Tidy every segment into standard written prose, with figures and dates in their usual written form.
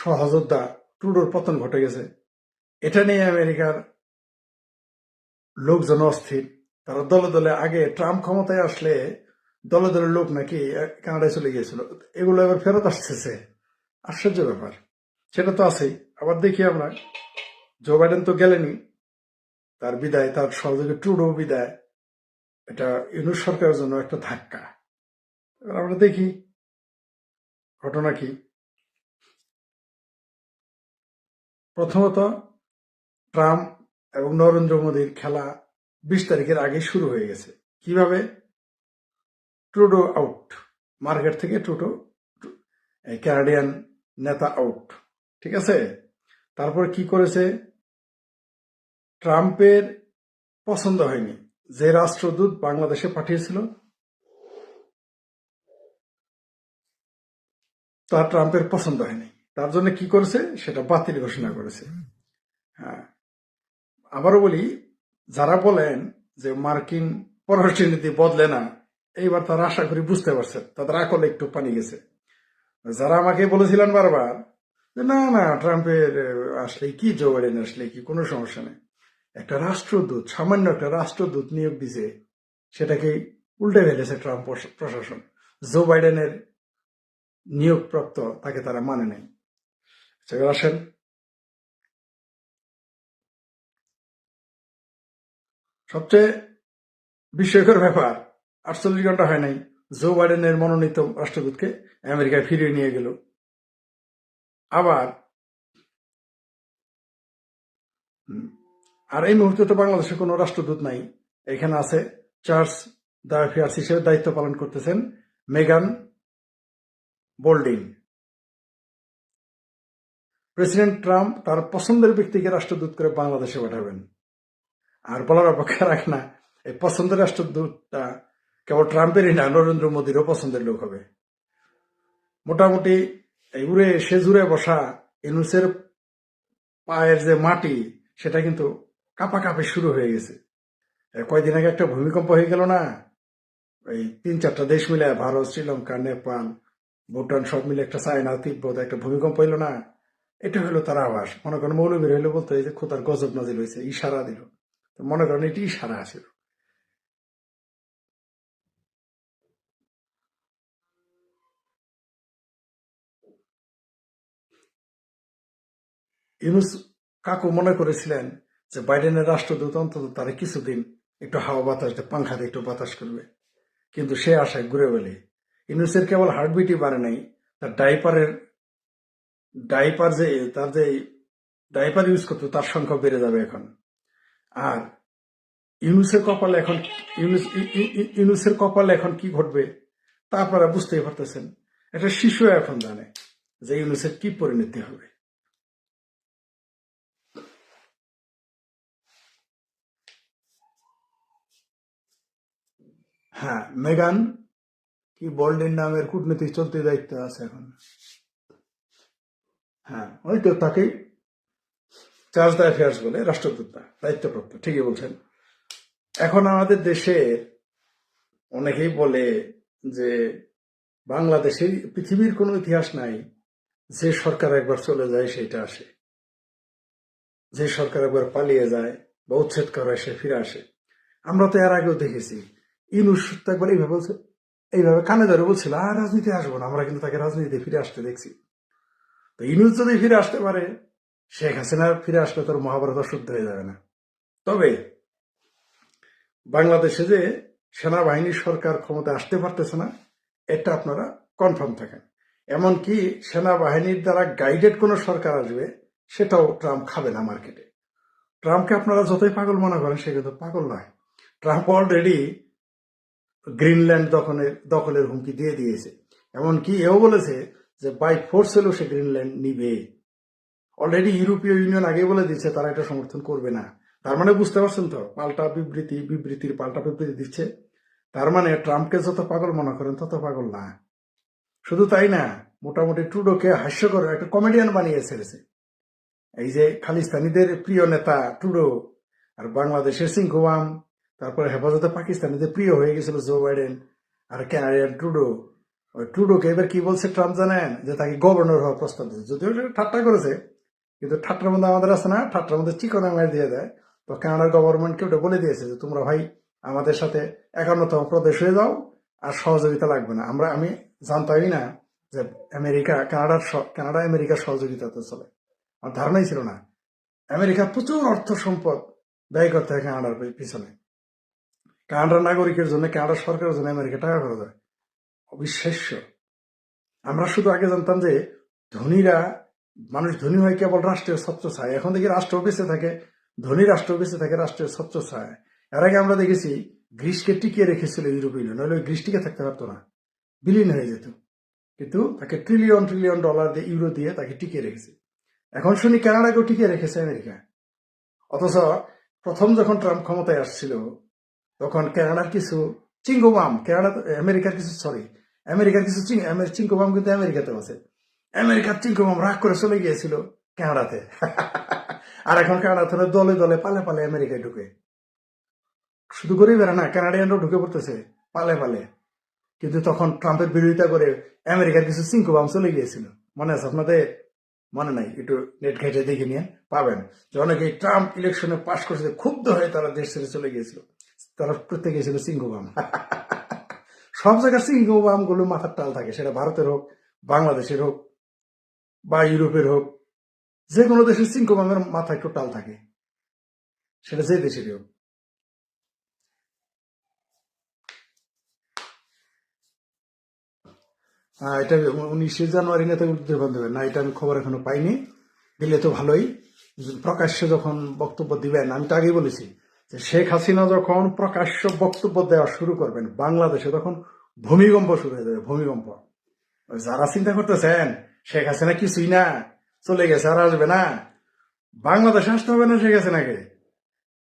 সহযোদ্ধা ট্রুডোর পতন ঘটে গেছে। এটা নিয়ে আমেরিকার লোকজন অস্থির। তারা দলে দলে আগে ট্রাম্প ক্ষমতায় আসলে দলে দলে লোক নাকি কানাডায় চলে গিয়েছিল, এগুলো এবার ফেরত আসতেছে। আশ্চর্য ব্যাপার, সেটা তো আছেই। আবার দেখি আমরা, জো বাইডেন তো গেলেনি, তার বিদায়, তার সহযোগী ট্রুডো বিদায়, এটা ইউনুস সরকারের জন্য একটা ধাক্কা। এবার আমরা দেখি ঘটনা কি। প্রথমত, ট্রাম্প এবং নরেন্দ্র মোদীর খেলা 20 তারিখের আগে শুরু হয়ে গেছে। কিভাবে? ট্রুডো আউট, মার্কেট থেকে ট্রুডো, ক্যানাডিয়ান নেতা আউট, ঠিক আছে। তারপর কি করেছে? ট্রাম্পের পছন্দ হয়নি যে রাষ্ট্রদূত বাংলাদেশে পাঠিয়েছিল, তার ট্রাম্পের পছন্দ হয়নি। তার জন্য কি করেছে? সেটা বাতিল ঘোষণা করেছে। হ্যাঁ, আবারও বলি, যারা বলেন যে মার্কিন পররাষ্ট্রনীতি বদলে না, এইবার তারা আশা করি বুঝতে পারছেন, তাদের আকলে একটু পানি গেছে। যারা আমাকে বলেছিলেন বারবার যে না না ট্রাম্পের আসলে কি, জো বাইডেন আসলে কি, কোনো সমস্যা নেই, একটা রাষ্ট্রদূত, সামান্য একটা রাষ্ট্রদূত নিয়োগ দিছে, সেটাকে উল্টে ফেলেছে ট্রাম্প প্রশাসন। জো বাইডেনের নিয়োগপ্রাপ্ত তাকে তারা মানে নেই। আসেন, সবচেয়ে বিস্ময়কর ব্যাপার, 48 ঘন্টা হয় নাই, জো বাইডেনের মনোনীত রাষ্ট্রদূতকে আমেরিকায় ফিরিয়ে নিয়ে গেল। আবার আর এই মুহূর্তে তো বাংলাদেশে কোনো রাষ্ট্রদূত নাই। এখানে আছে চার্লস দ্য অ্যাফেয়ার্স হিসেবে দায়িত্ব পালন করতেছেন মেগান বোল্ডিং। প্রেসিডেন্ট ট্রাম্প তার পছন্দের ব্যক্তিকে রাষ্ট্রদূত করে বাংলাদেশে পাঠাবেন। আর বলার অপেক্ষা রাখে না, এই পছন্দের রাষ্ট্রদূতটা কেবল ট্রাম্পেরই না, নরেন্দ্র মোদীরও পছন্দের লোক হবে। মোটামুটি এই উড়ে সে জুড়ে বসা ইউনুসের পায়ের যে মাটি, সেটা কিন্তু কাঁপাকাঁপি শুরু হয়ে গেছে। কয়দিন আগে একটা ভূমিকম্প হয়ে গেল না, এই 3-4টা দেশ মিলে, ভারত, শ্রীলঙ্কা, নেপাল, ভুটান, সব মিলে একটা, চায়না, তিব্বত, একটা ভূমিকম্প হইল না। এটা হলো তার আভাস। মনে করেন মৌলবীর হইলো বলতো এই যে খোদার গজব নাজিল হয়েছে, ইশারা দিল। মনে করেন এটি ইশারা আছিল। ইউনুস কাকু মনে করেছিলেন যে বাইডেনের রাষ্ট্রদূত অন্তত তারা কিছুদিন একটু হাওয়া বাতাস, পাংখাতে একটু বাতাস করবে, কিন্তু সে আশায় ঘুরে বেলে। ইউনুসের কেবল হার্টবিটই বাড়ে নাই, তার ডাইপার যে, তার যে ডাইপার ইউজ করতো তার সংখ্যা বেড়ে যাবে এখন। আর ইউনুসের কপালে এখন, ইউনুসের কপালে এখন কি ঘটবে তা আপনারা বুঝতেই পারতেছেন। একটা শিশু এখন জানে যে ইউনুসের কি পরিণতি হবে। হ্যাঁ, মেগান কি বোল্ডেন নামের কূটনীতিক চলতে দায়িত্ব আছে এখন। হ্যাঁ, ওই তো তাকেই চার্জ দ্য অ্যাফেয়ার্স বলে, রাষ্ট্রদূত দায়িত্বপ্রাপ্ত, ঠিকই বলছেন। এখন আমাদের দেশের অনেকেই বলে যে বাংলাদেশের, পৃথিবীর কোনো ইতিহাস নাই যে সরকার একবার চলে যায় সেটা আসে, যে সরকার একবার পালিয়ে যায় বা উচ্ছেদ করা সে ফিরে আসে। আমরা তো এর আগেও দেখেছি, ইউনুস তো একবার এইভাবে বলছে, এইভাবে কানে ধরে বলছিল আর রাজনীতি আসবো না, আমরা কিন্তু তাকে রাজনীতিতে ফিরে আসতে দেখছি। তো ইউনুস যদি ফিরে আসতে পারে, শেখ হাসিনা ফিরে আসলে তোর মহাভারত অশুদ্ধ হয়ে যাবে না। তবে বাংলাদেশে যে সেনাবাহিনীর সরকার ক্ষমতা আসতে পারতেছে না, এটা আপনারা কনফার্ম থাকেন। এমনকি সেনাবাহিনীর দ্বারা গাইডেড কোনো সরকার আসবে, সেটাও ট্রাম্প খাবে না মার্কেটে। ট্রাম্পকে আপনারা যতই পাগল মনে করেন, সে কিন্তু পাগল নয়। ট্রাম্প অলরেডি গ্রিনল্যান্ড দখলের হুমকি দিয়ে দিয়েছে। এমনকি এও বলেছে যে বাই ফোর্স হলেও সে গ্রিনল্যান্ড নিবে। অলরেডি ইউরোপীয় ইউনিয়ন আগে বলে দিচ্ছে তারা এটা সমর্থন করবে না। তার মানে বুঝতে পারছেন তো, পাল্টা বিবৃতির পাল্টা বিবৃতি দিচ্ছে। তার মানে ট্রাম্পকে যত পাগল মনে করেন তত পাগল না। শুধু তাই না, মোটামুটি ট্রুডোকে হাস্যকর একটা কমেডিয়ান বানিয়ে ছেড়েছে। এই যে খালিস্তানিদের প্রিয় নেতা ট্রুডো, আর বাংলাদেশের সিংকুয়াম, তারপরে হেফাজতে পাকিস্তানিদের প্রিয় হয়ে গেছিল জো বাইডেন, আর ক্যানাডিয়ান ট্রুডো, ওই ট্রুডোকে এবার কি বলছে ট্রাম্প জানেন, যে তাকে গভর্নর হওয়ার প্রস্তাব দিয়েছে। যদিও এটা ঠাট্টা করেছে, কিন্তু ঠাট্টার মধ্যে আমাদের আছে না, ঠাট্টার মধ্যে চিকন আঙায় দিয়ে দেয়। তো কানাডার গভর্নমেন্টকে ওটা বলে দিয়েছে যে তোমরা ভাই আমাদের সাথে 51তম প্রদেশ হয়ে যাও, আর সহযোগিতা লাগবে না। আমি জানতামই না যে কানাডা আমেরিকার সহযোগিতাতে চলে। আমার ধারণাই ছিল না। আমেরিকা প্রচুর অর্থ সম্পদ ব্যয় করতে হয় কানাডার পিছনে। কানাডার নাগরিকের জন্য, কানাডার সরকারের জন্য আমেরিকা টাকা খরচ হয়, অবিশ্বাস্য। আমরা শুধু আগে জানতাম যে মানুষ ধনী হয় কেবল রাষ্ট্রের ছত্রছায়। এখন দেখি রাষ্ট্র বেঁচে থাকে, ধনী রাষ্ট্র বেঁচে থাকে রাষ্ট্রের ছত্রছায়। এর আগে আমরা দেখেছি গ্রিসকে টিকিয়ে রেখেছিল ইউরোপীয় ইউনিয়ন, নইলে ওই গ্রিস টিকে থাকতে পারতো না, বিলীন হয়ে যেত। কিন্তু তাকে ট্রিলিয়ন ট্রিলিয়ন ডলার দিয়ে, ইউরো দিয়ে তাকে টিকিয়ে রেখেছে। এখন শুনি কানাডাকেও টিকিয়ে রেখেছে আমেরিকা। অথচ প্রথম যখন ট্রাম্প ক্ষমতায় আসছিল তখন কানাডার কিছু চিঙ্গোবাম, আমেরিকার কিছু চিঙ্গোবাম কিন্তু আমেরিকাতে আছে। আমেরিকার চিঙ্গোবাম রাগ করে চলে গিয়েছিল কানাডাতে। আর এখন কানাডাতে দলে দলে পালে পালে আমেরিকায় ঢুকে। শুধু গরিবেরা না, কানাডিয়ানরাও ঢুকে পড়তেছে পালে পালে। কিন্তু তখন ট্রাম্পের বিরোধিতা করে আমেরিকার কিছু চিঙ্গোবাম চলে গিয়েছিল। মনে আছে আপনাদের? মনে নাই? একটু নেট ঘেটে দেখে নিয়ে পাবেন যে অনেকে ট্রাম্প ইলেকশনে পাশ করছে, ক্ষুব্ধ হয়ে তারা দেশ ছেড়ে চলে গিয়েছিল। তারা প্রত্যেকে গিয়েছিল চিঙ্গোবাম। সব জায়গায় চিঙ্গোবাম গুলো মাথার টাল থাকে, সেটা ভারতের হোক, বাংলাদেশের হোক, বা ইউরোপের হোক। যে কোনো দেশের চিঙ্গোবামের মাথায় একটু টাল থাকে, সেটা যে দেশেরই হোক। এটা 19শে জানুয়ারি নেতা উদ্বোধন দেবেন না, এটা আমি খবর এখনো পাইনি। দিলে তো ভালোই। প্রকাশ্যে যখন বক্তব্য দিবেন, আমি তো আগেই বলেছি যে শেখ হাসিনা যখন প্রকাশ্য বক্তব্য দেওয়া শুরু করবেন বাংলাদেশে, তখন ভূমিকম্প শুরু হয়ে যাবে, ভূমিকম্প। যারা চিন্তা করতেছেন শেখ হাসিনা কিছুই না, চলে গেছে আর আসবে না, বাংলাদেশে আসতে হবে না শেখ হাসিনাকে।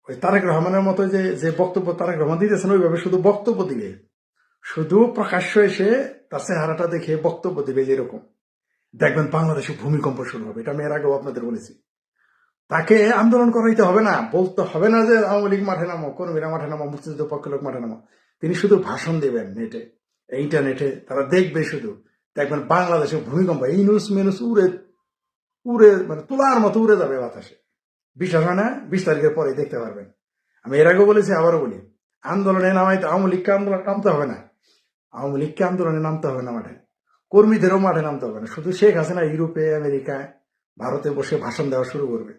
ওই তারেক রহমানের মতো যে যে বক্তব্য তারেক রহমান দিতেছেন, ওইভাবে শুধু বক্তব্য দিবে, শুধু প্রকাশ্য এসে তার চেহারাটা দেখে বক্তব্য দিবে, যেরকম দেখবেন বাংলাদেশে ভূমিকম্প শুরু হবে। এটা আমি এর আগেও আপনাদের বলেছি। তাকে আন্দোলন করাইতে হবে না, বলতে হবে না যে আওয়ামী লীগ মাঠে নামো, কর্মীরা মাঠে নামো, মুক্তিযুদ্ধ পক্ষের লোক মাঠে নামো। তিনি শুধু ভাষণ দেবেন নেটে, ইন্টারনেটে, তারা দেখবে শুধু। দেখবেন বাংলাদেশে ভূমিকম্প ইনুস মেনুস উড়ে উড়ে, মানে তুলার মতো উড়ে যাবে বাতাসে। বিশ্বাস হয় না? 20 তারিখের পরে দেখতে পারবেন। আমি এর আগেও বলেছি, আবারও বলি, আন্দোলনে নামাইতে আওয়ামী লীগকে আন্দোলন নামতে হবে না, আওয়ামী লীগকে আন্দোলনে নামতে হবে না মাঠে, কর্মীদেরও মাঠে নামতে হবে না। শুধু শেখ হাসিনা ইউরোপে, আমেরিকায়, ভারতে বসে ভাষণ দেওয়া শুরু করবে,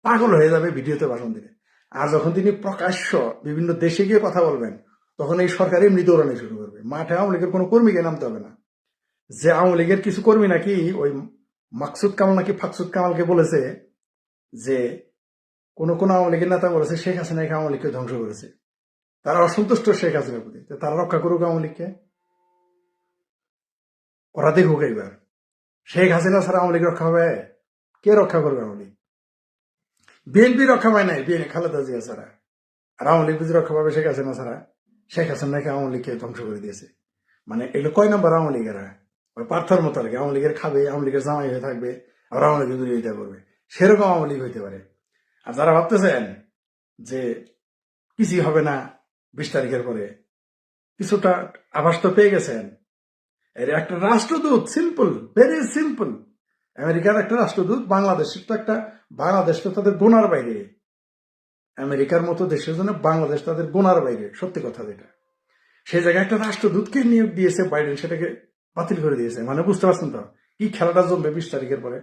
পাগল হয়ে যাবে ভিডিওতে ভাষণ দিলে। আর যখন তিনি প্রকাশ্য বিভিন্ন দেশে গিয়ে কথা বলবেন, তখন এই সরকার এমনি দৌড়ানো শুরু করবে। মাঠে আওয়ামী লীগের কোনো কর্মীকে নামতে হবে না। যে আওয়ামী লীগের কিছু কর্মী নাকি ওই মাকসুদ কামাল নাকি ফাকসুদ কামালকে বলেছে যে কোন কোন আওয়ামী লীগের নেতা বলেছে শেখ হাসিনা আওয়ামী লীগকে ধ্বংস করেছে, তারা অসন্তুষ্ট শেখ হাসিনার প্রতি, তারা রক্ষা করুক আওয়ামী লীগকে। ওরা দেখুক এইবার শেখ হাসিনা ছাড়া আওয়ামী লীগ রক্ষা হবে? কে রক্ষা করবে আওয়ামী লীগ? বিএনপি রক্ষা পায় নাই খালেদা জিয়া ছাড়া। আর আওয়ামী লীগ বুঝি রক্ষা পাবে শেখ হাসিনা ছাড়া? শেখ হাসিনা নাকি আওয়ামী লীগকে ধ্বংস করে দিয়েছে। মানে এগুলো কয় নম্বর আওয়ামী লীগেরা? ওই পার্থর মতো আর কি, আওয়ামী লীগের খাবে, আওয়ামী লীগের জামাই হয়ে থাকবে, আর আওয়ামী লীগের বিরোধিতা করবে, সেরকম আওয়ামী লীগ হইতে পারে। আর যারা ভাবতেছেন যে কিছুই হবে না 20 তারিখের পরে, কিছুটা আভাস তো পেয়ে গেছেন। এর একটা রাষ্ট্রদূত, সিম্পল, ভেরি সিম্পল, আমেরিকার একটা রাষ্ট্রদূত বাংলাদেশের তো একটা, বাংলাদেশ তো তাদের গোনার বাইরে। আমেরিকার মতো দেশের জন্য বাংলাদেশ তাদের গোনার বাইরে, সত্যি কথা যেটা। সেই জায়গায় একটা রাষ্ট্রদূতকে নিয়োগ দিয়েছে বাইডেন, সেটাকে বাতিল করে দিয়েছে। মানে বুঝতে পারছেন তো কি খেলাটা জমবে 20 তারিখের পরে।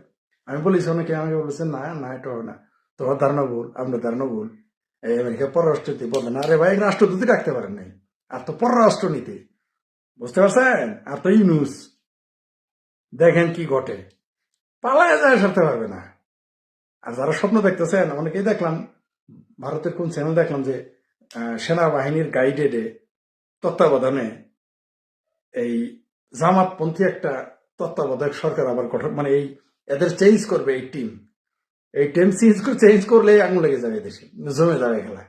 আমি বলেছি, অনেকে আমাকে বলেছেন না না এটা হবে না, তোমার ধারণা ভুল, আপনার ধারণা ভুল। এই আমেরিকা পররাষ্ট্রনীতি বলবে না, আরে ভাই রাষ্ট্রদূতই রাখতে পারেন নাই, আর তো পররাষ্ট্রনীতি, বুঝতে পারছেন? আর তো ইউনুস, দেখেন কি ঘটে, পালায় যায় সরতে পারবে না। আর যারা স্বপ্ন দেখতেছেন, অনেকেই দেখলাম, ভারতের কোন চ্যানেল দেখলাম যে সেনাবাহিনীর গাইডেডে তত্ত্বাবধানে এই জামাতপন্থী একটা তত্ত্বাবধায়ক সরকার আবার গঠন, মানে এই এদের চেঞ্জ করবে, এই টিম চেঞ্জ করলে আঙুল লেগে যাবে, দেশে জমে যাবে খেলা।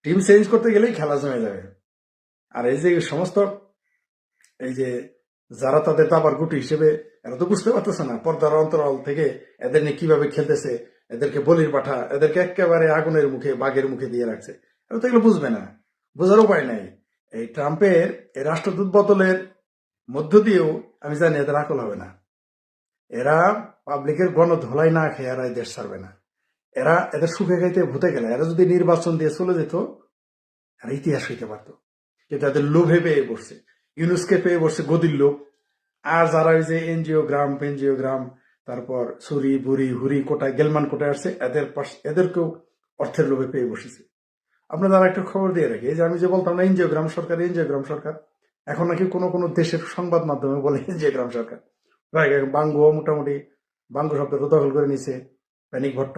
টিম চেঞ্জ করতে গেলেই খেলা জমে যাবে। আর এই যে সমস্ত, এই যে যারা তাদের দাবার গুটি হিসেবে, এরা তো বুঝতে পারতেছে না পর্দার অন্তরাল থেকে এদের নিয়ে কিভাবে খেলতেছে, এদেরকে বলির পাঠা, এদেরকে একেবারে আগুনের মুখে, বাঘের মুখে দিয়ে রাখছে। এরা তো এগুলো বুঝবে না, বোঝার উপায় নাই। এই ট্রাম্পের এই রাষ্ট্রদূত বদলের মধ্য দিয়েও আমি জানি এদের আকল হবে না। এরা পাবলিকের গণধোলাই না খেয়ে এরা দেশ ছাড়বে না। এদের সুখে খাইতে ভূতে গেলে এরা যদি নির্বাচন দিয়ে চলে যেত, এরা ইতিহাস হইতে পারত। কিন্তু এদের লোভে পেয়ে বসছে, ইউনুসকে পেয়ে বসছে গদির লোভ। আর যারা ওই যে এনজিওগ্রাম তারপর ছুরি বুড়ি হুরি কোটায় গেলমান কোটায় আসছে, এদেরকেও অর্থের লোভে পেয়ে বসেছে। আপনারা একটা খবর দিয়ে রাখি, এই যে আমি যে বলতাম না এনজিওগ্রাম সরকার, এখন নাকি কোনো কোনো দেশের সংবাদ মাধ্যমে বলে এনজিওগ্রাম সরকার। বাঙ্গুও মোটামুটি বাঙ্গু শব্দটা দখল করে নিয়েছে প্যানিক ভট্ট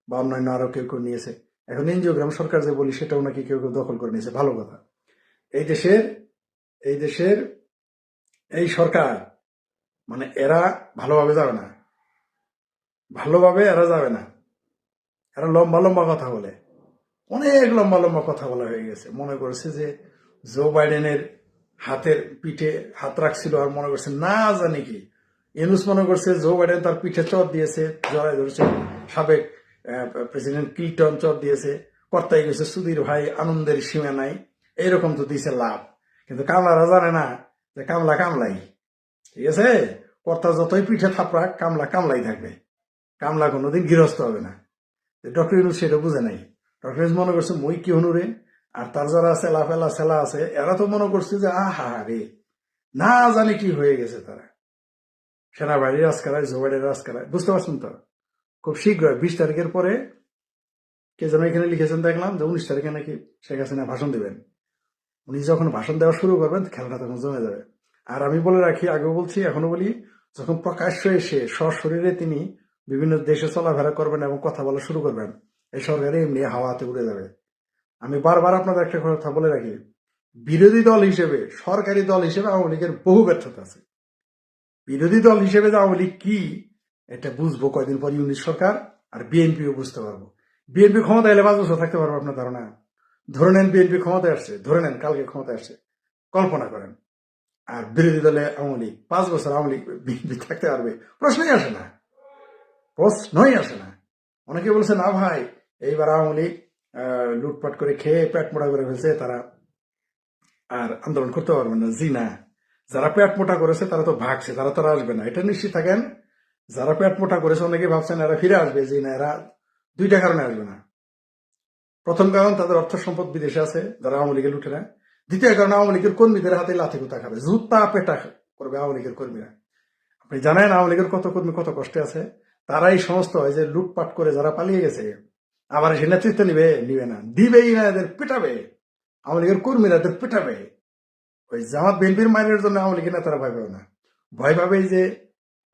বা অন্যান্য আরো কেউ কেউ নিয়েছে। এখন এনজিওগ্রাম সরকার যে বলি সেটাও নাকি কেউ কেউ দখল করে নিয়েছে। ভালো কথা। এই দেশের এই সরকার মানে এরা ভালোভাবে যাবে না, এরা লম্বা লম্বা কথা বলে, অনেক লম্বা লম্বা কথা বলা হয়ে গেছে। মনে করেছে যে জো বাইডেনের হাতের পিঠে হাত রাখছিল, আর মনে করছে না জানি কি ইউনুস মনে করছে জো বাইডেন তার পিঠে চট দিয়েছে, জড়াই ধরেছে। সাবেক প্রেসিডেন্ট ক্লিন্টন চট দিয়েছে, কর্তাই গেছে সুধীর ভাই, আনন্দের সীমা নাই, এইরকম তো দিয়েছে লাভ। কিন্তু কামলারা জানে না যে কামলাই, ঠিক আছে? কর্তা যতই পিঠে থাপড়াক কামলাই থাকবে, কামলা কোনোদিন গৃহস্থ হবে না। ডক্টর ইউনুস সেটা বুঝে নাই। ডক্টর ইউনুস মনে করছে মই কি হনুরে, আর তার যারা সেলা আছে এরা তো মনে করছে যে আহা রে না জানে কি হয়ে গেছে তারা। সেনাবাহিনীর রাজকারায়, জোবাইডের রাজকারায়, বুঝতে পারছেন তো? খুব শীঘ্রই 20 তারিখের পরে কে যেন এখানে লিখেছেন দেখলাম যে 19 তারিখে নাকি শেখ হাসিনা ভাষণ দেবেন। উনি যখন ভাষণ দেওয়া শুরু করবেন খেলাটা তখন জমে যাবে। আর আমি বলে রাখি, আগেও বলছি এখনো বলি, যখন প্রকাশ্যে এসে সশরীরে তিনি বিভিন্ন দেশে চলাফেরা করবেন এবং কথা বলা শুরু করবেন, এই সরকারে এমনি হাওয়াতে উড়ে যাবে। আমি বারবার আপনাদের একটা কথা বলে রাখি, বিরোধী দল হিসেবে, সরকারি দল হিসেবে আওয়ামী লীগের বহু ব্যর্থতা আছে। বিরোধী দল হিসেবে যে আওয়ামী লীগ কি এটা বুঝবো কয়দিন পর ইউনিট সরকার, আর বিএনপিও বুঝতে পারবো। বিএনপি ক্ষমতা এলে 5 বছর থাকতে পারবো আপনার ধারণা? ধরে নেন বিএনপি ক্ষমতায় আসছে, ধরে নেন কালকে ক্ষমতায় আসছে, কল্পনা করেন। আর বিরোধী দলে আওয়ামী লীগ 5 বছর আওয়ামী লীগ বিএনপি থাকতে পারবে? প্রশ্নই আসে না। অনেকে বলছে না ভাই এইবার আওয়ামী লীগ লুটপাট করে খেয়ে পেট মোটা করে ফেলছে, তারা আর আন্দোলন করতে পারবে না। জি না, যারা পেট মোটা করেছে তারা তো ভাগছে, তারা তো আসবে না, এটা নিশ্চিত থাকেন। যারা পেট মোটা করেছে অনেকে ভাবছেন এরা ফিরে আসবে, জি না, এরা 2টা কারণে আসবে না। প্রথম কারণ তাদের অর্থ সম্পদ বিদেশে আছে, যারা আওয়ামী লীগের লুটেরা। দ্বিতীয় কারণ আওয়ামী লীগের কর্মীদের হাতে লাথি কুতা খাবে, জুতা পেটা করবে আওয়ামী লীগের কর্মীরা। আপনি জানেন আওয়ামী লীগের কত কর্মী কত কষ্টে আছে? তারাই সমস্ত হয় যে লুটপাট করে যারা পালিয়ে গেছে আবার সে নেতৃত্ব নিবে না, দিবেই না, এদের পেটাবে। আওয়ামী লীগের কর্মীরা এদের পেটাবে। ওই জামাত বিএনপির মাইনের জন্য আওয়ামী লীগের নেতারা ভয় পাবে না, ভয় পাবে যে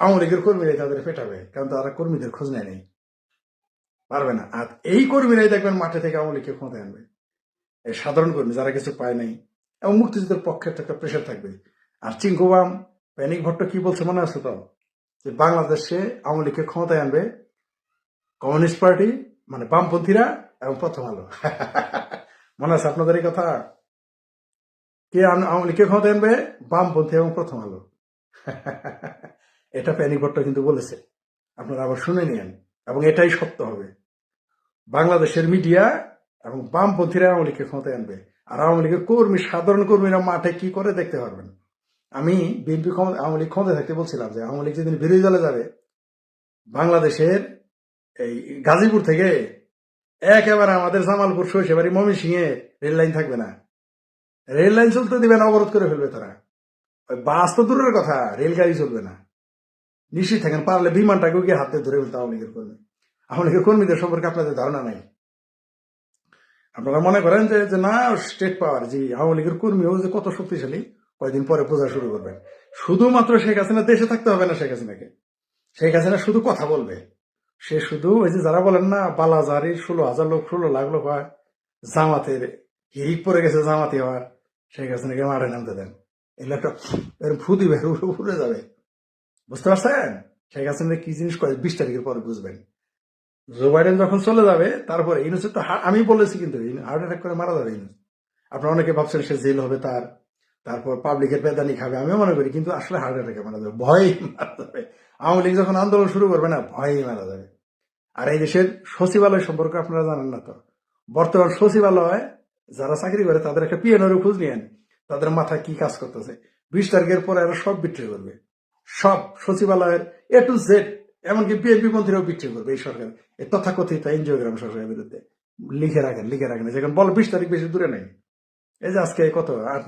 আওয়ামী লীগের কর্মীরাই তাদের পেটাবে, কারণ তারা কর্মীদের খোঁজ নেয় নেই, পারবে না। আর এই কর্মীরাই দেখবেন মাঠে থেকে আওয়ামী লীগকে ক্ষমতায় আনবে। এই সাধারণ কর্মী যারা কিছু পায় নাই, এবং মুক্তিযুদ্ধের পক্ষে একটা প্রেশার থাকবে। আর চিঙ্কুবাম প্যানিক ভট্ট কি বলছে মনে আছে তো, যে বাংলাদেশে আওয়ামী লীগকে ক্ষমতায় আনবে কমিউনিস্ট পার্টি, মানে বামপন্থীরা এবং প্রথম আলো। মনে আছে আপনাদের এই কথা? কে আওয়ামী লীগকে ক্ষমতায় আনবে? বামপন্থী এবং প্রথম আলো। এটা প্যানিক ভট্ট কিন্তু বলেছে, আপনারা আবার শুনে নিন, এবং এটাই সত্য হবে। বাংলাদেশের মিডিয়া এবং বামপন্থীরা আওয়ামী লীগকে ক্ষমতায় আনবে, আর আওয়ামী লীগের সাধারণ কর্মীরা মাঠে কি করে দেখতে পারবেন। আমি বিএনপি আওয়ামী লীগ ক্ষমতায় থাকতে বলছিলাম যে আওয়ামী লীগ যেদিন বিরোধী দলে যাবে, বাংলাদেশের এই গাজীপুর থেকে একেবারে আমাদের জামালপুর সরিষাবাড়ি ময়মনসিংহে রেল লাইন থাকবে না, রেল লাইন চলতে দিবে না, অবরোধ করে ফেলবে তারা। বাস তো দূরের কথা, রেলগাড়ি চলবে না। নিশ্চিত থাকেন, পারলে বিমানটাকেও গিয়ে হাতে ধরে ফেলতে আওয়ামী লীগের কর্মী। আওয়ামী লীগের কর্মীদের সম্পর্কে আপনাদের ধারণা নাই। আপনারা মনে করেন যে না স্টেট পাওয়ার, জি আওয়ামী লীগের কর্মীও যে কত শক্তিশালী কয়েকদিন পরে বোঝা শুরু করবেন। শুধুমাত্র শেখ হাসিনা দেশে থাকতে হবে না, শেখ হাসিনা শুধু কথা বলবে। সে শুধু ওই যে যারা বলেন না বালাজারির 16,000 লোক 16 লাখ লোক হয়, জামাতের হিরিক পড়ে গেছে জামাতি হওয়ার, শেখ হাসিনাকে মাঠে নামতে দেন, এগুলো একটা ফু দিবে, উড়ে যাবে। বুঝতে পারছেন শেখ হাসিনা কি জিনিস করে? 20 তারিখের পরে বুঝবেন। জো বাইডেন যখন চলে যাবে তারপরে ইউনুসের তো আমি বলেছি কিন্তু হার্ট অ্যাটাক করে মারা যাবে ইউনুস। আপনারা অনেকে ভাবছেন সে জেল হবে তারপর পাবলিকের পেদানি খাবে, আমিও মনে করি, কিন্তু আসলে হার্ট অ্যাটাকে মারা যাবে, ভয়েই মারা যাবে। আওয়ামী লীগ যখন আন্দোলন শুরু করবে না, ভয়েই মারা যাবে। আর এই দেশের সচিবালয় সম্পর্কে আপনারা জানেন না তো, বর্তমান সচিবালয় যারা চাকরি করে তাদের একটা পিএনওর খোঁজ নিয়েন, তাদের মাথায় কি কাজ করতেছে। 20 তারিখের পরে এরা সব বিক্রি করবে, সব সচিবালয়ের A to Z, এমনকি বিএনপি মন্ত্রীরাও বিক্রি করবে এই সরকার, এই তথাকথিত এনজিওগ্রাম সরকারের বিরুদ্ধে। লিখে রাখেন, যেখানে বল 20 তারিখ বেশি দূরে নাই। এই যে আজকে কত 8